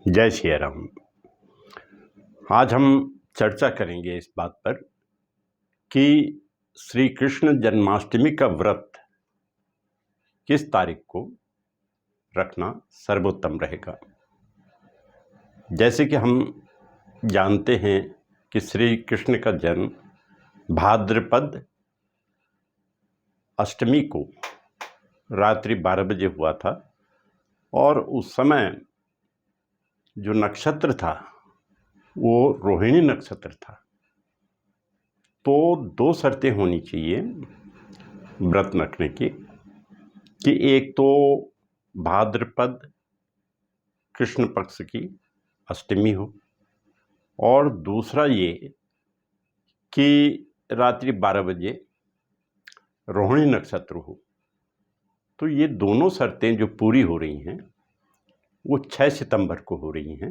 जय श्री राम। आज हम चर्चा करेंगे इस बात पर कि श्री कृष्ण जन्माष्टमी का व्रत किस तारीख को रखना सर्वोत्तम रहेगा। जैसे कि हम जानते हैं कि श्री कृष्ण का जन्म भाद्रपद अष्टमी को रात्रि 12 बजे हुआ था और उस समय जो नक्षत्र था वो रोहिणी नक्षत्र था। तो दो शर्तें होनी चाहिए व्रत रखने की कि एक तो भाद्रपद कृष्ण पक्ष की अष्टमी हो और दूसरा ये कि रात्रि 12 बजे रोहिणी नक्षत्र हो। तो ये दोनों शर्तें जो पूरी हो रही हैं वो 6 सितंबर को हो रही हैं।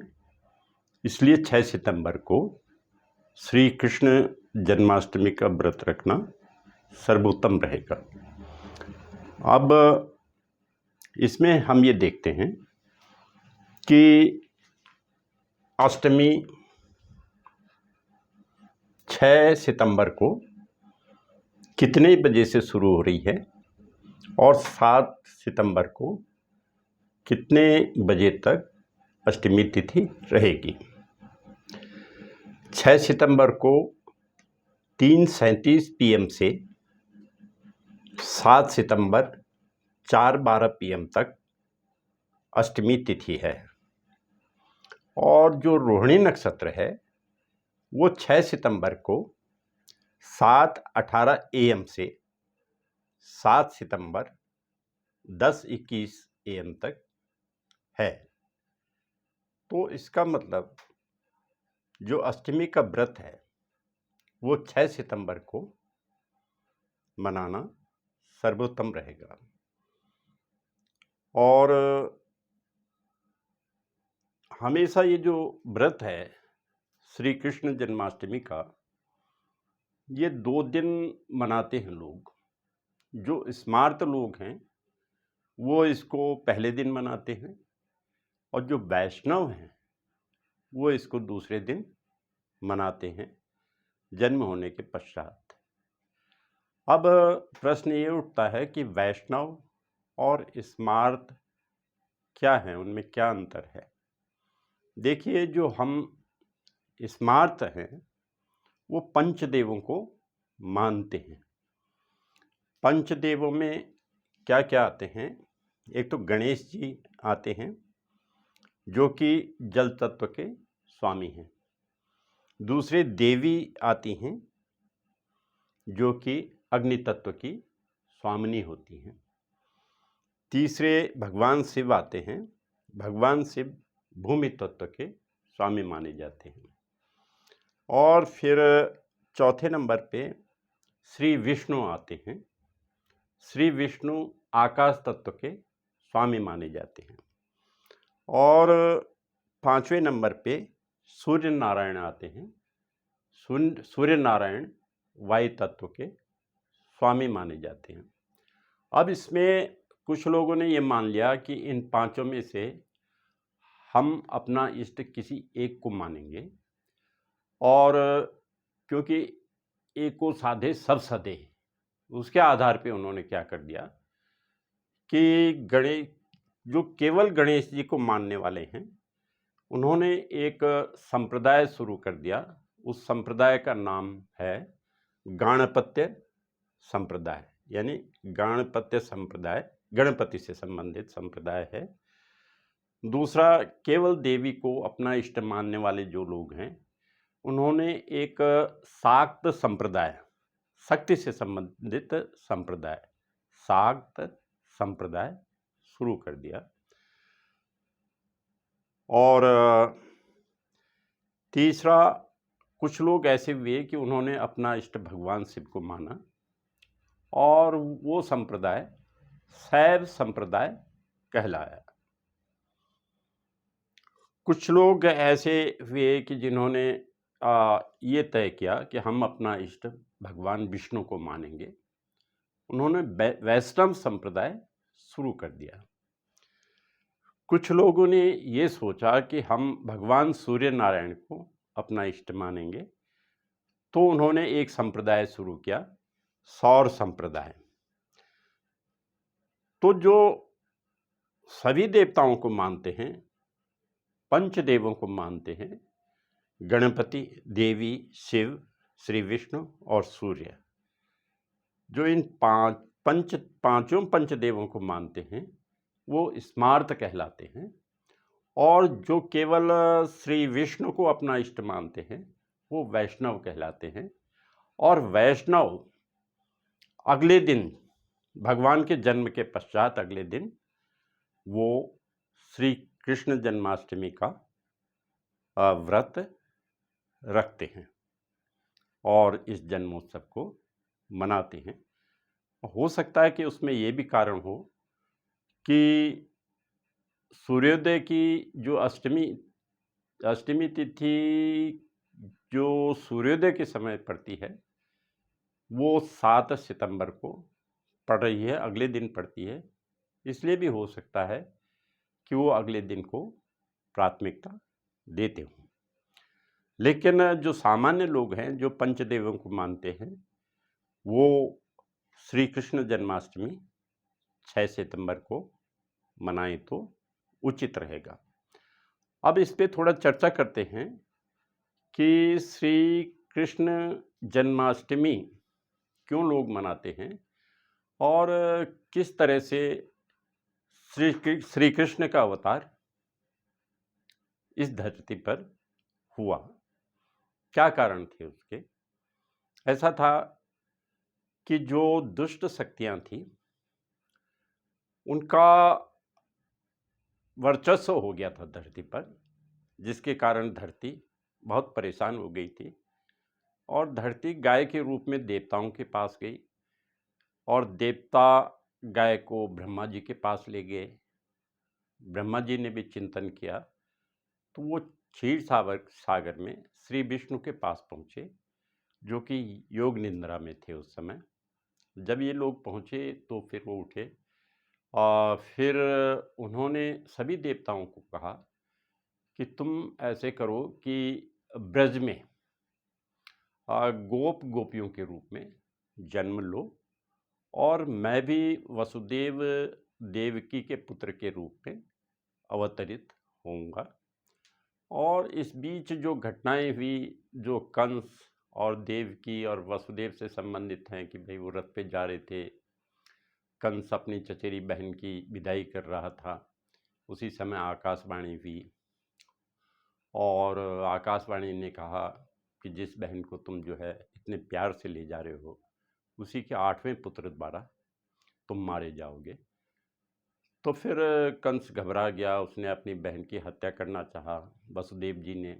इसलिए 6 सितंबर को श्री कृष्ण जन्माष्टमी का व्रत रखना सर्वोत्तम रहेगा। अब इसमें हम ये देखते हैं कि अष्टमी 6 सितंबर को कितने बजे से शुरू हो रही है और 7 सितंबर को कितने बजे तक अष्टमी तिथि रहेगी। 6 सितंबर को 3:37 PM से 7 सितंबर 4:12 PM तक अष्टमी तिथि है और जो रोहिणी नक्षत्र है वो 6 सितंबर को 7:18 AM से 7 सितंबर 10:21 AM तक है। तो इसका मतलब जो अष्टमी का व्रत है वो 6 सितंबर को मनाना सर्वोत्तम रहेगा। और हमेशा ये जो व्रत है श्री कृष्ण जन्माष्टमी का, ये 2 दिन मनाते हैं लोग। जो स्मार्त लोग हैं वो इसको पहले दिन मनाते हैं और जो वैष्णव हैं वो इसको दूसरे दिन मनाते हैं जन्म होने के पश्चात। अब प्रश्न ये उठता है कि वैष्णव और स्मार्त क्या हैं, उनमें क्या अंतर है। देखिए, जो हम स्मार्त हैं वो पंचदेवों को मानते हैं। पंचदेवों में क्या क्या आते हैं? एक तो गणेश जी आते हैं जो कि जल तत्व के स्वामी हैं। दूसरे देवी आती हैं जो कि अग्नि तत्व की स्वामिनी होती हैं। तीसरे भगवान शिव आते हैं। भगवान शिव भूमि तत्व के स्वामी माने जाते हैं। और फिर चौथे नंबर पे श्री विष्णु आते हैं। श्री विष्णु आकाश तत्व के स्वामी माने जाते हैं। और 5वें नंबर पे सूर्य नारायण आते हैं। सूर्य नारायण वायु तत्व के स्वामी माने जाते हैं। अब इसमें कुछ लोगों ने ये मान लिया कि इन पांचों में से हम अपना इष्ट किसी एक को मानेंगे और क्योंकि एक को साधे सब सधे, उसके आधार पे उन्होंने क्या कर दिया कि गणेश, जो केवल गणेश जी को मानने वाले हैं, उन्होंने एक संप्रदाय शुरू कर दिया। उस संप्रदाय का नाम है गाणपत्य संप्रदाय, यानी गाणपत्य संप्रदाय गणपति से संबंधित संप्रदाय है। दूसरा, केवल देवी को अपना इष्ट मानने वाले जो लोग हैं, उन्होंने एक शाक्त संप्रदाय, शक्ति से संबंधित संप्रदाय, शाक्त संप्रदाय शुरू कर दिया। और तीसरा, कुछ लोग ऐसे हुए कि उन्होंने अपना इष्ट भगवान शिव को माना और वो संप्रदाय शैव संप्रदाय कहलाया। कुछ लोग ऐसे हुए कि जिन्होंने ये तय किया कि हम अपना इष्ट भगवान विष्णु को मानेंगे। उन्होंने वैष्णव संप्रदाय शुरू कर दिया। कुछ लोगों ने ये सोचा कि हम भगवान सूर्य नारायण को अपना इष्ट मानेंगे, तो उन्होंने एक संप्रदाय शुरू किया, सौर संप्रदाय। तो जो सभी देवताओं को मानते हैं, पंचदेवों को मानते हैं, गणपति, देवी, शिव, श्री विष्णु और सूर्य, जो इन पांचों पंचदेवों को मानते हैं, वो स्मार्त कहलाते हैं। और जो केवल श्री विष्णु को अपना इष्ट मानते हैं, वो वैष्णव कहलाते हैं। और वैष्णव अगले दिन, भगवान के जन्म के पश्चात अगले दिन, वो श्री कृष्ण जन्माष्टमी का व्रत रखते हैं और इस जन्मोत्सव को मनाते हैं। हो सकता है कि उसमें ये भी कारण हो कि सूर्योदय की जो अष्टमी तिथि जो सूर्योदय के समय पड़ती है, वो 7 सितंबर को पड़ रही है, अगले दिन पड़ती है। इसलिए भी हो सकता है कि वो अगले दिन को प्राथमिकता देते हों। लेकिन जो सामान्य लोग हैं, जो पंचदेवों को मानते हैं, वो श्री कृष्ण जन्माष्टमी 6 सितंबर को मनाएं तो उचित रहेगा। अब इस पे थोड़ा चर्चा करते हैं कि श्री कृष्ण जन्माष्टमी क्यों लोग मनाते हैं और किस तरह से श्री कृष्ण का अवतार इस धरती पर हुआ, क्या कारण थे उसके। ऐसा था कि जो दुष्ट शक्तियां थी, उनका वर्चस्व हो गया था धरती पर, जिसके कारण धरती बहुत परेशान हो गई थी और धरती गाय के रूप में देवताओं के पास गई और देवता गाय को ब्रह्मा जी के पास ले गए। ब्रह्मा जी ने भी चिंतन किया तो वो क्षीर सागर में श्री विष्णु के पास पहुँचे, जो कि योग निद्रा में थे उस समय। जब ये लोग पहुँचे तो फिर वो उठे और फिर उन्होंने सभी देवताओं को कहा कि तुम ऐसे करो कि ब्रज में गोपियों के रूप में जन्म लो और मैं भी वसुदेव देवकी के पुत्र के रूप में अवतरित होऊंगा। और इस बीच जो घटनाएं हुई, जो कंस और देवकी और वसुदेव से संबंधित हैं कि भाई वो रथ पे जा रहे थे, कंस अपनी चचेरी बहन की विदाई कर रहा था, उसी समय आकाशवाणी हुई और आकाशवाणी ने कहा कि जिस बहन को तुम जो है इतने प्यार से ले जा रहे हो, उसी के 8वें पुत्र द्वारा तुम मारे जाओगे। तो फिर कंस घबरा गया, उसने अपनी बहन की हत्या करना चाहा। वसुदेव जी ने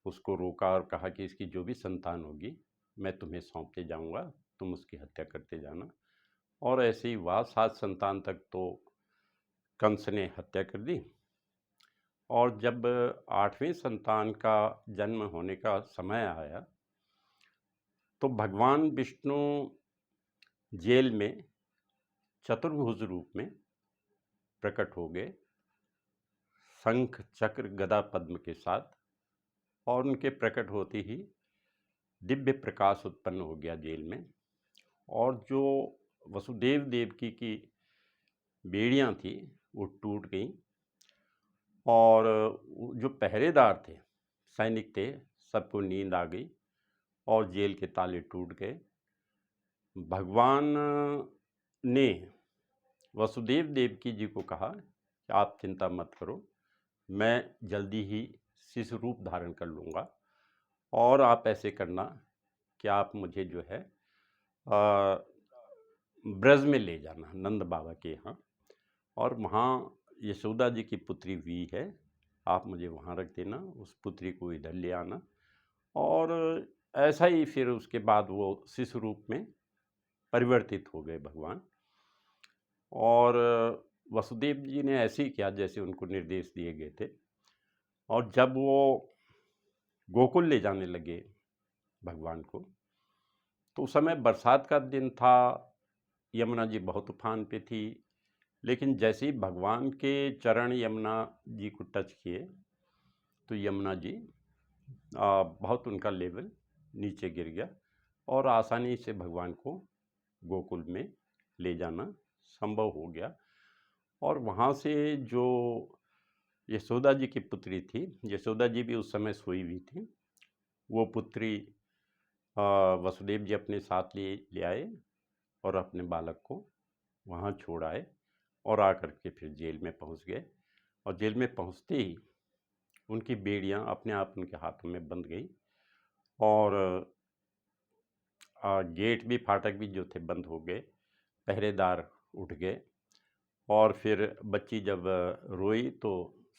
उसको रोका और कहा कि इसकी जो भी संतान होगी मैं तुम्हें सौंपते जाऊंगा, तुम उसकी हत्या करते जाना। और ऐसे ही हुआ, 7 संतान तक तो कंस ने हत्या कर दी। और जब 8वें संतान का जन्म होने का समय आया तो भगवान विष्णु जेल में चतुर्भुज रूप में प्रकट हो गए, शंख चक्र गदा पद्म के साथ। और उनके प्रकट होते ही दिव्य प्रकाश उत्पन्न हो गया जेल में। और जो वसुदेव देवकी की बेड़ियां थी वो टूट गईं और जो पहरेदार थे, सैनिक थे, सबको नींद आ गई और जेल के ताले टूट गए। भगवान ने वसुदेव देवकी जी को कहा कि आप चिंता मत करो, मैं जल्दी ही शिशु रूप धारण कर लूँगा और आप ऐसे करना कि आप मुझे जो है ब्रज में ले जाना, नंद बाबा के यहाँ, और वहाँ यशोदा जी की पुत्री वी है, आप मुझे वहाँ रख देना, उस पुत्री को इधर ले आना। और ऐसा ही फिर उसके बाद वो शिशु रूप में परिवर्तित हो गए भगवान। और वसुदेव जी ने ऐसे ही किया जैसे उनको निर्देश दिए गए थे। और जब वो गोकुल ले जाने लगे भगवान को, तो उस समय बरसात का दिन था, यमुना जी बहुत उफान पे थी, लेकिन जैसे ही भगवान के चरण यमुना जी को टच किए तो यमुना जी बहुत उनका लेवल नीचे गिर गया और आसानी से भगवान को गोकुल में ले जाना संभव हो गया। और वहाँ से जो यशोदा जी की पुत्री थी, यशोदा जी भी उस समय सोई हुई थी, वो पुत्री वसुदेव जी अपने साथ ले आए और अपने बालक को वहाँ छोड़ आए और आकर के फिर जेल में पहुँच गए। और जेल में पहुँचते ही उनकी बेड़ियाँ अपने आप उनके हाथों में बंध गई और गेट भी, फाटक भी जो थे बंद हो गए, पहरेदार उठ गए। और फिर बच्ची जब रोई तो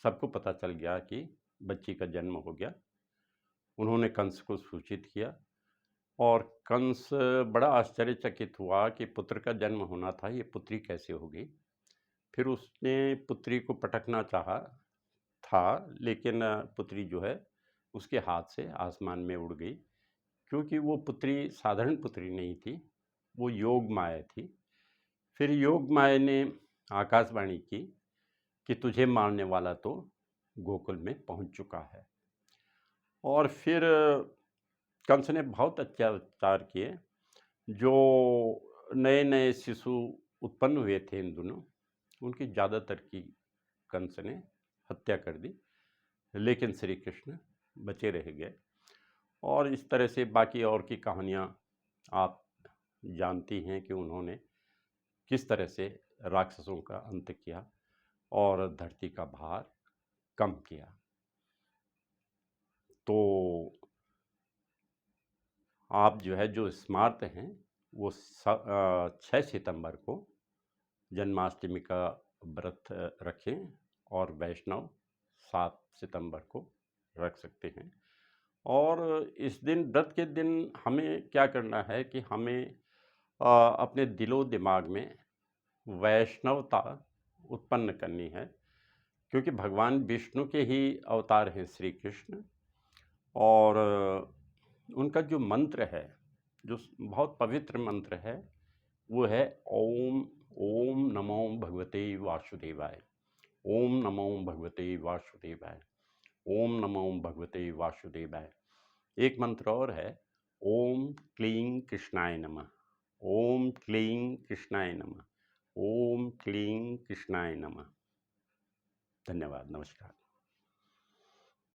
सबको पता चल गया कि बच्ची का जन्म हो गया। उन्होंने कंस को सूचित किया और कंस बड़ा आश्चर्यचकित हुआ कि पुत्र का जन्म होना था, ये पुत्री कैसे होगी। फिर उसने पुत्री को पटकना चाहा था, लेकिन पुत्री जो है उसके हाथ से आसमान में उड़ गई, क्योंकि वो पुत्री साधारण पुत्री नहीं थी, वो योग माया थी। फिर योग माया ने आकाशवाणी की कि तुझे मारने वाला तो गोकुल में पहुंच चुका है। और फिर कंस ने बहुत अत्याचार किए। जो नए नए शिशु उत्पन्न हुए थे इन दोनों, उनकी ज़्यादातर की कंस ने हत्या कर दी, लेकिन श्री कृष्ण बचे रह गए। और इस तरह से बाकी और की कहानियाँ आप जानती हैं कि उन्होंने किस तरह से राक्षसों का अंत किया और धरती का भार कम किया। तो आप जो है जो स्मार्त हैं वो 6 सितंबर को जन्माष्टमी का व्रत रखें और वैष्णव 7 सितंबर को रख सकते हैं। और इस दिन, व्रत के दिन, हमें क्या करना है कि हमें अपने दिलो दिमाग में वैष्णवता उत्पन्न करनी है, क्योंकि भगवान विष्णु के ही अवतार हैं श्री कृष्ण। और उनका जो मंत्र है, जो बहुत पवित्र मंत्र है, वो है ओम ओम नमो भगवते वासुदेवाय, ओम नमो भगवते वासुदेवाय, ओम नमो भगवते वासुदेवाय। एक मंत्र और है, ओम क्लीं कृष्णाय नमः, ओम क्लीं कृष्णाय नमः, ओम क्लीं कृष्णाय नमः। धन्यवाद, नमस्कार।